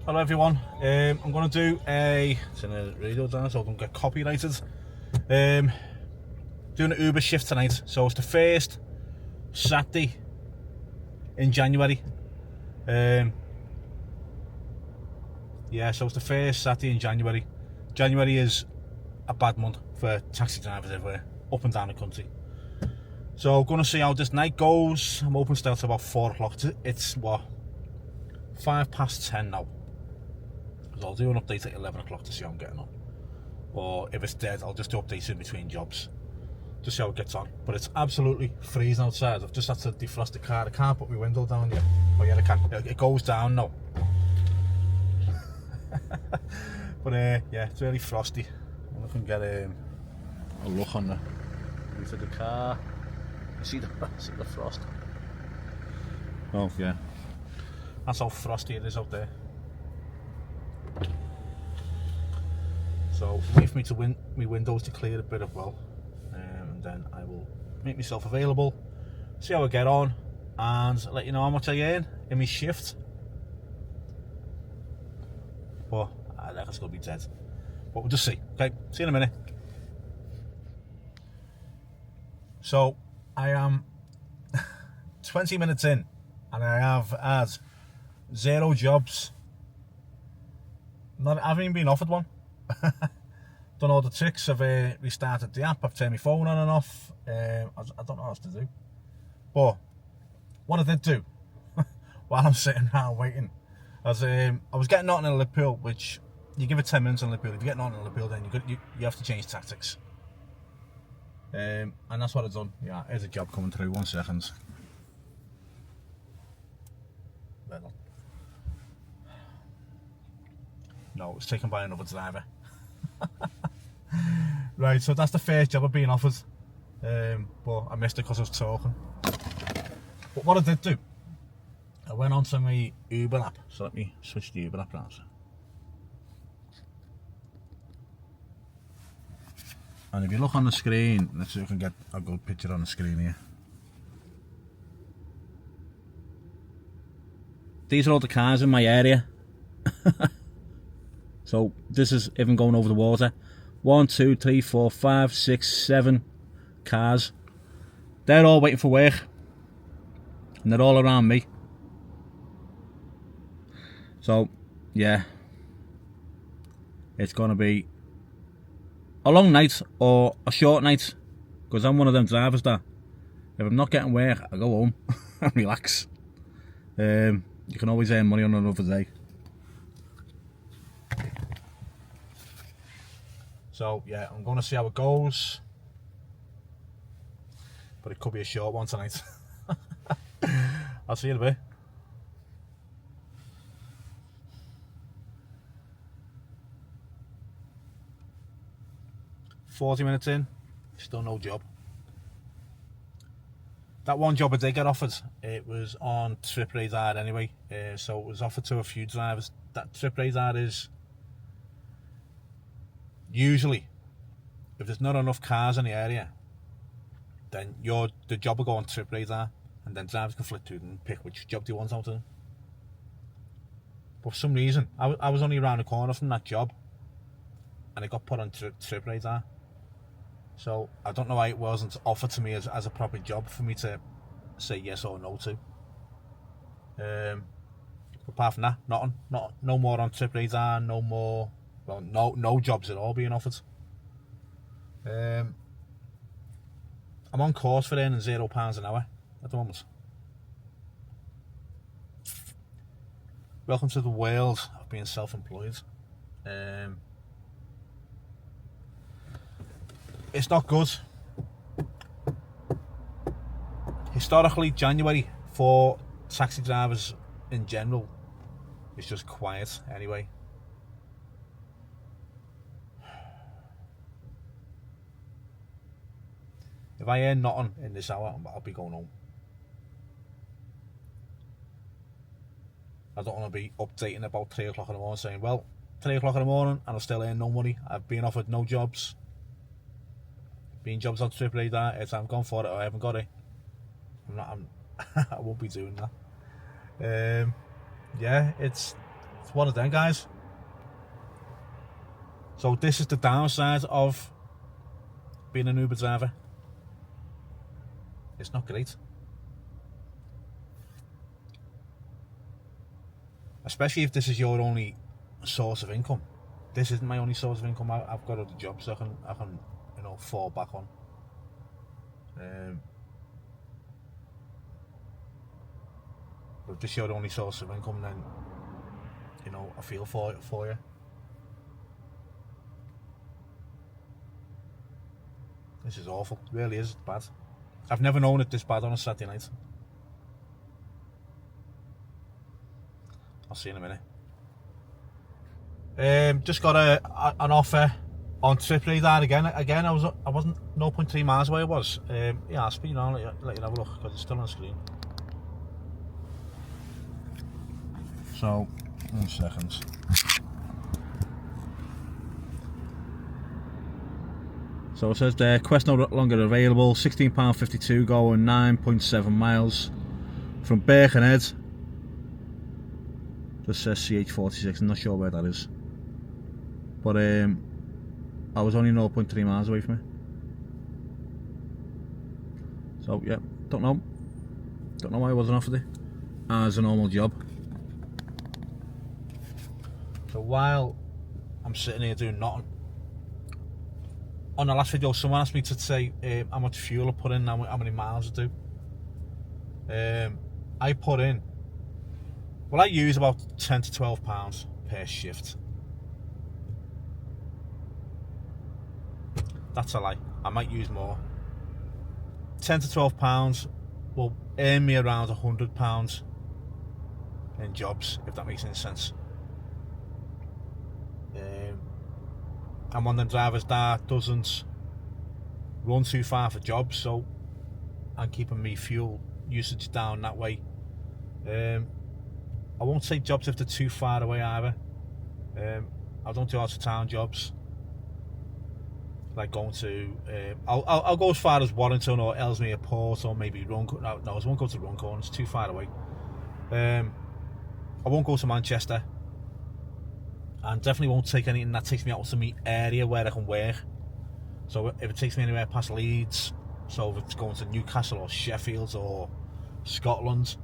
Hello everyone, I'm going to do it's in a radio down so I don't get copyrighted. Doing an Uber shift tonight, so it's the first Saturday in January. Yeah, so it's the first Saturday in January. January is a bad month for taxi drivers everywhere, up and down the country. So I'm going to see how this night goes. I'm open still till about 4 o'clock. It's what, 10:05 now. So I'll do an update at 11 o'clock to see how I'm getting on. Or if it's dead, I'll just do updates in between jobs. Just see how it gets on. But it's absolutely freezing outside. I've just had to defrost the car. I can't put my window down yet. Oh yeah, I can. It goes down now. But yeah, it's really frosty. I can get a look on the roof of the car. You see the frost? Oh yeah. That's how frosty it is out there. So wait for me to my windows to clear a bit as well, and then I will make myself available, see how I get on, and let you know how much I earn in my shift. But I reckon it's going to be dead. But we'll just see. Okay, see you in a minute. So I am 20 minutes in, and I have had 0 jobs. I haven't even been offered one. Done all the tricks. I've restarted the app. I've turned my phone on and off. I don't know what else to do. But what I did do while I'm sitting around waiting, as I was getting nothing in Liverpool, which you give it 10 minutes in Liverpool. If you get nothing in Liverpool, then you have to change tactics. And that's what I've done. Yeah, here's a job coming through. 1 second. No, it was taken by another driver. Right, so that's the first job I've been offered, but I missed it because I was talking. But what I did do, I went onto my Uber app. So let me switch the Uber app around. And if you look on the screen, let's see if I can get a good picture on the screen here. These are all the cars in my area. So this is even going over the water. 1, 2, 3, 4, 5, 6, 7 cars. They're all waiting for work. And they're all around me. So, yeah. It's going to be a long night or a short night. Because I'm one of them drivers that if I'm not getting work, I go home and relax. You can always earn money on another day. So yeah, I'm going to see how it goes, but it could be a short one tonight. I'll see you in a bit. 40 minutes in, still no job. That one job I did get offered, it was on Trip Radar anyway, so it was offered to a few drivers. That Trip Radar is usually, if there's not enough cars in the area, then the job will go on Trip Radar, and then drivers can flick through and pick which job they want out of them. But for some reason, I was only around the corner from that job, and it got put on Trip Radar. So I don't know why it wasn't offered to me as a proper job for me to say yes or no to. Apart from that, nothing. No more on Trip Radar, no more. Well, no jobs at all being offered. I'm on course for earning £0 an hour at the moment. Welcome to the world of being self-employed. It's not good. Historically, January for taxi drivers in general is just quiet anyway. If I earn nothing in this hour, I'll be going home. I don't want to be updating about 3 o'clock in the morning saying, well, 3 o'clock in the morning and I still earn no money. I've been offered no jobs. Being jobs on Trip Radar, if I've gone for it or I haven't got it, I won't be doing that. Yeah, it's It's one of them guys. So this is the downside of being an Uber driver. It's not great. Especially if this is your only source of income. This isn't my only source of income. I've got other jobs I can fall back on. But if this is your only source of income, then I feel for you. This is awful. It really is bad. I've never known it this bad on a Saturday night. I'll see you in a minute. Just got an offer on TripRadar again. I wasn't 0.3 miles away. I was. Yeah, I'll speak now. Let you have a look because it's still on the screen. So, 1 second. So it says there, quest no longer available. £16.52 going 9.7 miles from Birkenhead. Just says CH46. I'm not sure where that is. But I was only 0.3 miles away from it. So yeah, don't know why I wasn't offered it as a normal job. So while I'm sitting here doing nothing, on the last video someone asked me to say how much fuel I put in, how many miles I do. I put in, well, I use about 10 to 12 pounds per shift. That's a lie, I might use more. 10 to 12 pounds will earn me around £100 in jobs, if that makes any sense. I'm one of them drivers that doesn't run too far for jobs, so I'm keeping me fuel usage down that way. I won't say jobs if they're too far away either. I don't do out of town jobs, like going to I'll go as far as Warrington or Ellesmere Port or maybe Runcorn. No, I won't go to Runcorn, it's too far away. I won't go to Manchester, and definitely won't take anything that takes me out to my area where I can work. So if it takes me anywhere past Leeds, so if it's going to Newcastle or Sheffield or Scotland,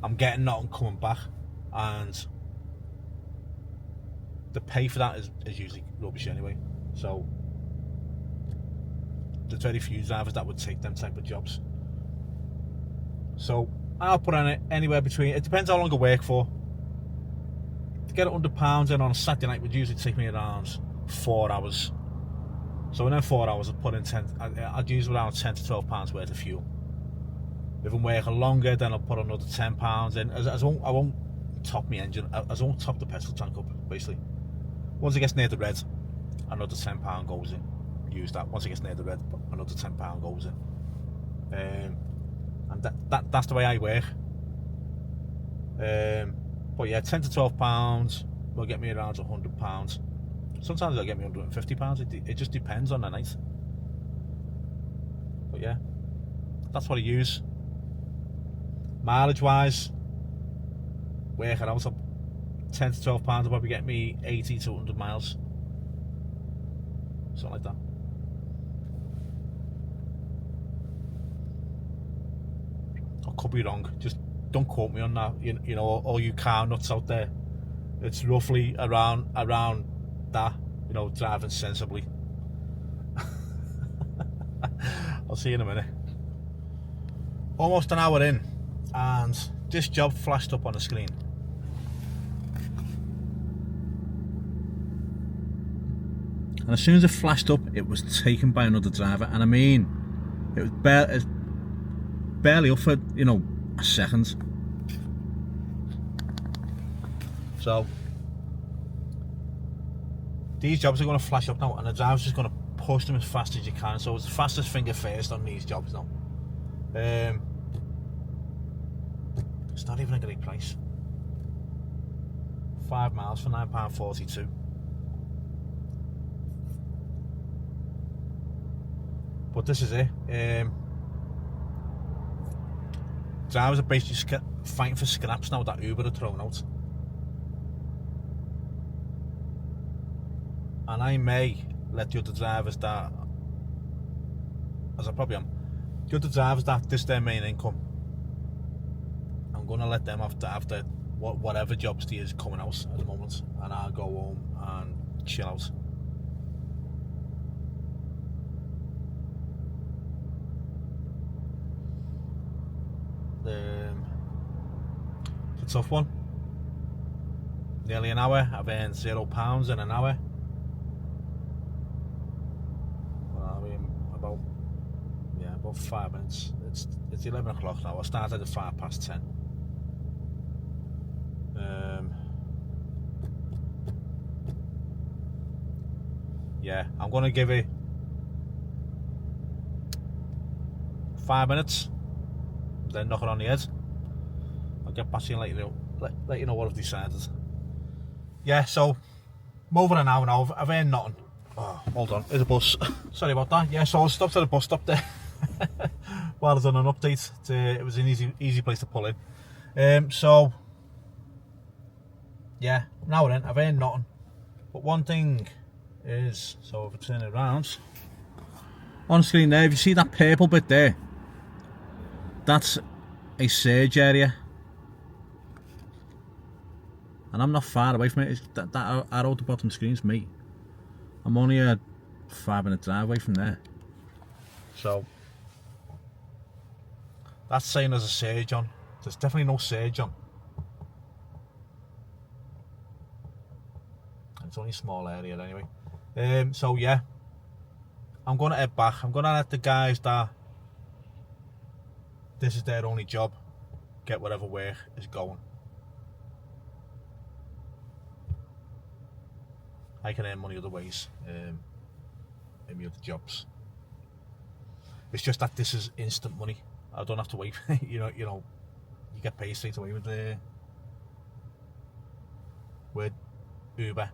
I'm getting that and coming back, and the pay for that is usually rubbish anyway. So there's very few drivers that would take them type of jobs. So I'll put on it anywhere between, it depends how long I work for. To get £100 in on a Saturday night would usually take me around 4 hours. So in them 4 hours I'd put in I'd use around 10 to 12 pounds worth of fuel. If I'm working longer, then I'll put another £10 in. I won't top my engine, I won't top the petrol tank up, basically. Once it gets near the red, another £10 goes in. Use that. Once it gets near the red, another £10 goes in. And that's the way I work. But yeah, 10 to 12 pounds will get me around £100. Sometimes it'll get me £150. It just depends on the night. But yeah, that's what I use. Mileage wise, working out, 10 to 12 pounds will probably get me 80 to 100 miles. Something like that. I could be wrong, just don't quote me on that. You know, all you car nuts out there, it's roughly around that, driving sensibly. I'll see you in a minute. Almost an hour in, and this job flashed up on the screen. And as soon as it flashed up, it was taken by another driver, and I mean, it was barely up for, a second. So these jobs are going to flash up now, and the driver's just going to push them as fast as you can. So it's fastest finger first on these jobs now. It's not even a great price. 5 miles for £9.42. But this is it. Drivers are basically fighting for scraps now that Uber are thrown out. and I may let the other drivers that, as I probably am, the other drivers that this is their main income, I'm going to let them after whatever jobs there is coming out at the moment, and I'll go home and chill out. It's a tough one. Nearly an hour. I've earned £0 in an hour. Well, I mean, about 5 minutes. It's 11 o'clock now. I started at 10:05. Yeah, I'm gonna give it 5 minutes, then knock it on the head. I'll get back to you and let you know what I've decided. Yeah, so I'm over an hour now. I've earned nothing. Oh, hold on, there's a bus. Sorry about that. Yeah, so I stopped at a bus stop there while I was on an update. It was an easy place to pull in. So yeah, now then, I've earned nothing. But one thing is, so if I turn it around, on screen there, if you see that purple bit there, that's a surge area. And I'm not far away from it. It's that arrow at the bottom screen's me. I'm only a 5-minute drive away from there. So that's saying there's a surge on. There's definitely no surge on. It's only a small area anyway. So yeah, I'm going to head back. I'm going to let the guys that this is their only job get whatever work is going. I can earn money other ways in my other jobs. It's just that this is instant money. I don't have to wait. you know, you get paid straight away with Uber.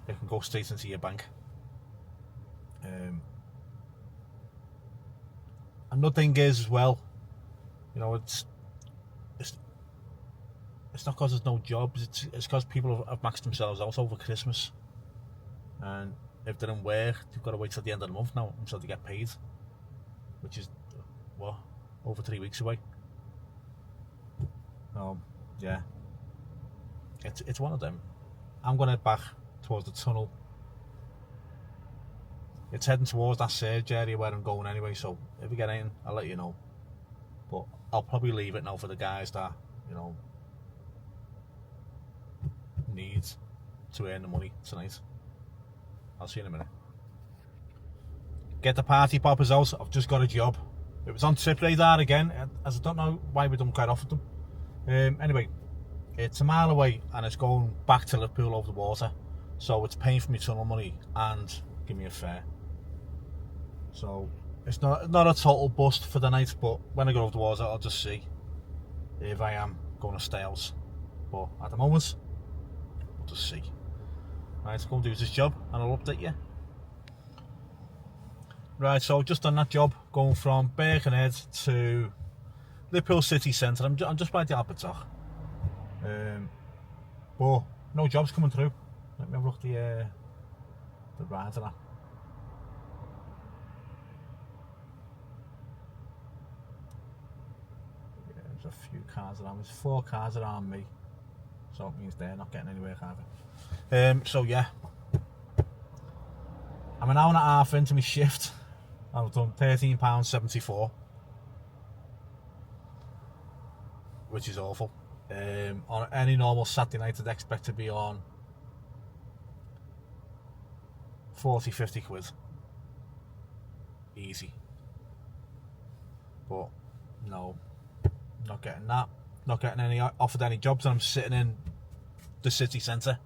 It can go straight into your bank. Another thing is as well, it's not because there's no jobs, it's because people have maxed themselves out over Christmas, and if they're in work, they've got to wait till the end of the month now until they get paid, which is over 3 weeks away. Yeah, it's one of them. I'm going to head back towards the tunnel. It's heading towards that surge area where I'm going anyway, so if we get in, I'll let you know. But I'll probably leave it now for the guys that need to earn the money tonight. I'll see you in a minute. Get the party poppers out. I've just got a job. It was on Trip Radar again, as I don't know why we don't quite offer them. Anyway, it's a mile away and it's going back to Liverpool over the water, so it's paying for me tunnel money and give me a fare. So it's not a total bust for the night, but when I go over the water, I'll just see if I am going to stay out. But at the moment, we'll just see. Right, let's go and do this job and I'll update you. Right, so just done that job, going from Birkenhead to Liverpool city centre. I'm just by the Albertach. But no jobs coming through. Let me have a look at the rider app. Yeah, there's a few cars around. There's 4 cars around me, so it means they're not getting anywhere either. So yeah, I'm an hour and a half into my shift. I've done £13.74, which is awful. On any normal Saturday night, I'd expect to be on 40-50 quid. Easy. But no, not getting that. Not getting offered any jobs, and I'm sitting in the city centre.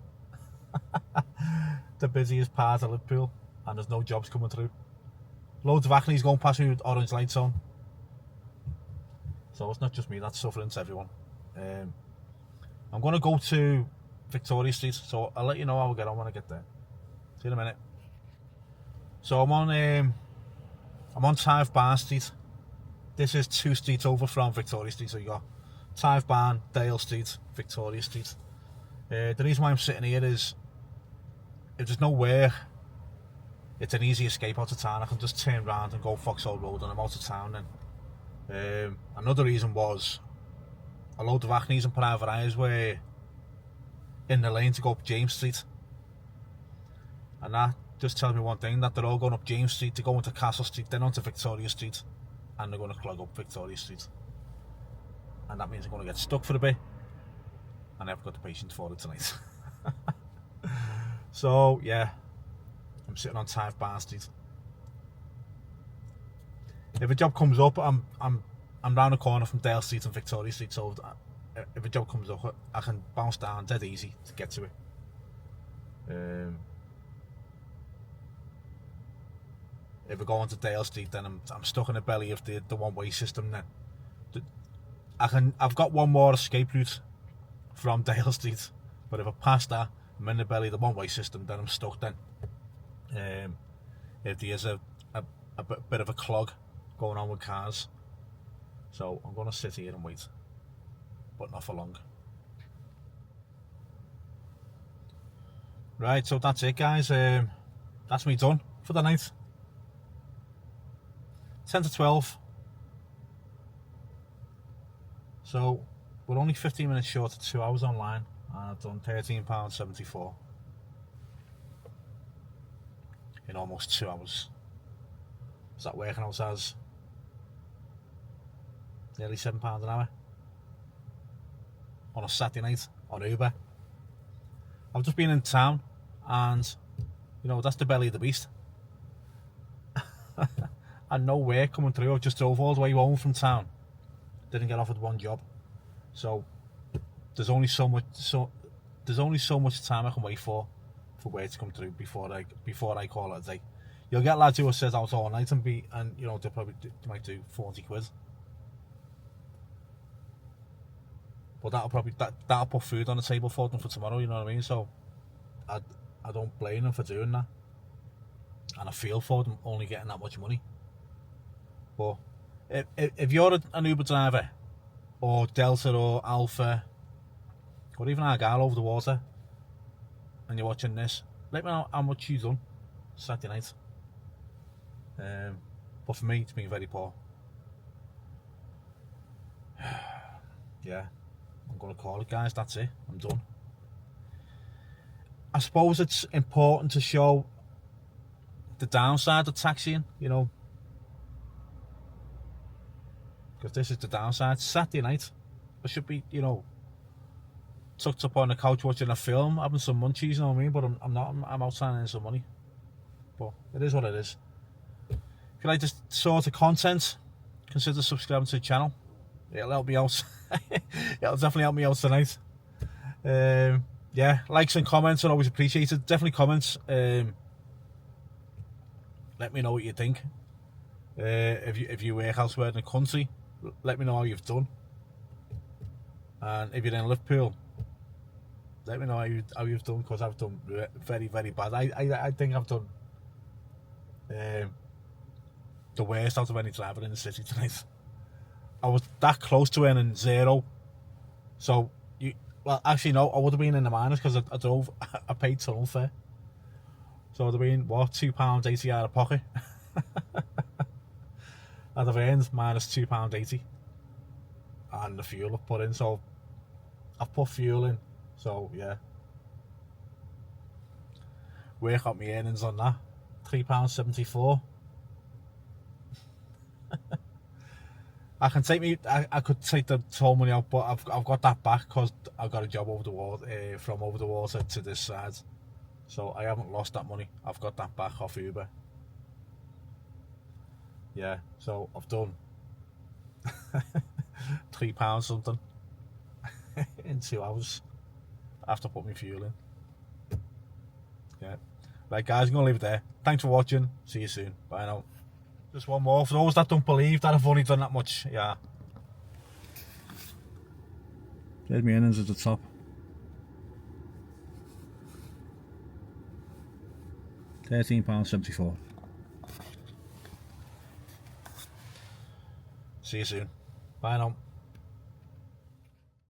The busiest part of Liverpool, and there's no jobs coming through. Loads of acne's going past me with orange lights on. So it's not just me that's suffering, it's everyone. I'm going to go to Victoria Street, so I'll let you know how I get on when I get there. See you in a minute. So I'm on Tyve Barn Street. This is 2 streets over from Victoria Street, so you got Tyve Barn, Dale Street, Victoria Street. The reason why I'm sitting here is, if there's no work, it's an easy escape out of town. I can just turn around and go Foxhole Road and I'm out of town then. Another reason was, a load of Acnes and private eyes were in the lane to go up James Street. And that just tells me one thing, that they're all going up James Street to go into Castle Street, then onto Victoria Street, and they're going to clog up Victoria Street. And that means I'm going to get stuck for a bit, and I've got the patience for it tonight. So yeah, I'm sitting on Tyne Barn Street. If a job comes up, I'm round the corner from Dale Street and Victoria Street, so if a job comes up, I can bounce down dead easy to get to it. If I go onto Dale Street, then I'm stuck in the belly of the one-way system. Then I've got one more escape route from Dale Street, but if I pass that, I'm in the belly of the one-way system. Then I'm stuck. Then if there's a bit of a clog going on with cars, so I'm going to sit here and wait, but not for long. Right, so that's it, guys. That's me done for the night. 10 to 12. So we're only 15 minutes short of 2 hours online, and I've done £13.74 in almost 2 hours. Is that working out as nearly £7 an hour on a Saturday night on Uber? I've just been in town, and you know, that's the belly of the beast. And no work coming through. I just drove all the way home from town, didn't get offered one job, so there's only so much time I can wait for work to come through before I call it a day. You'll get lads who are set out all night and you know, they might do 40 quid, but that'll put food on the table for them for tomorrow, you know what I mean? So I don't blame them for doing that, and I feel for them only getting that much money. But if you're an Uber driver, or Delta or Alpha, or even Argyle over the water, and you're watching this, let me know how much you've done Saturday night. But for me, it's been very poor. Yeah, I'm going to call it, guys. That's it. I'm done. I suppose it's important to show the downside of taxiing, you know, because this is the downside. Saturday night, I should be, you know, tucked up on the couch watching a film, having some munchies, you know what I mean? But I'm not. I'm outside earning some money. But it is what it is. If you like this sort of content, consider subscribing to the channel. It'll help me out. It'll definitely help me out tonight. Yeah, likes and comments are always appreciated. Definitely comments. Let me know what you think. If you work elsewhere in the country, let me know how you've done. And if you're in Liverpool, let me know how you've done, because I've done very, very bad. I think I've done the worst out of any driver in the city tonight. I was that close to earning £0. So well, actually no, I would have been in the minus, because I paid tunnel fare. So it would have been, what, £2.80 out of pocket. I'd have earned minus £2.80. And the fuel I've put in, so I've put fuel in. So yeah. Work out my earnings on that. £3.74. I could take the toll money out, but I've got that back, because I've got a job over the water, from over the water to this side. So I haven't lost that money. I've got that back off Uber. Yeah, so I've done £3 something in 2 hours after putting my fuel in. Yeah. Right, guys, I'm going to leave it there. Thanks for watching. See you soon. Bye now. Just one more for those that don't believe that I've only done that much. Yeah. There's my earnings at the top. £13.74. See you soon. Bye now.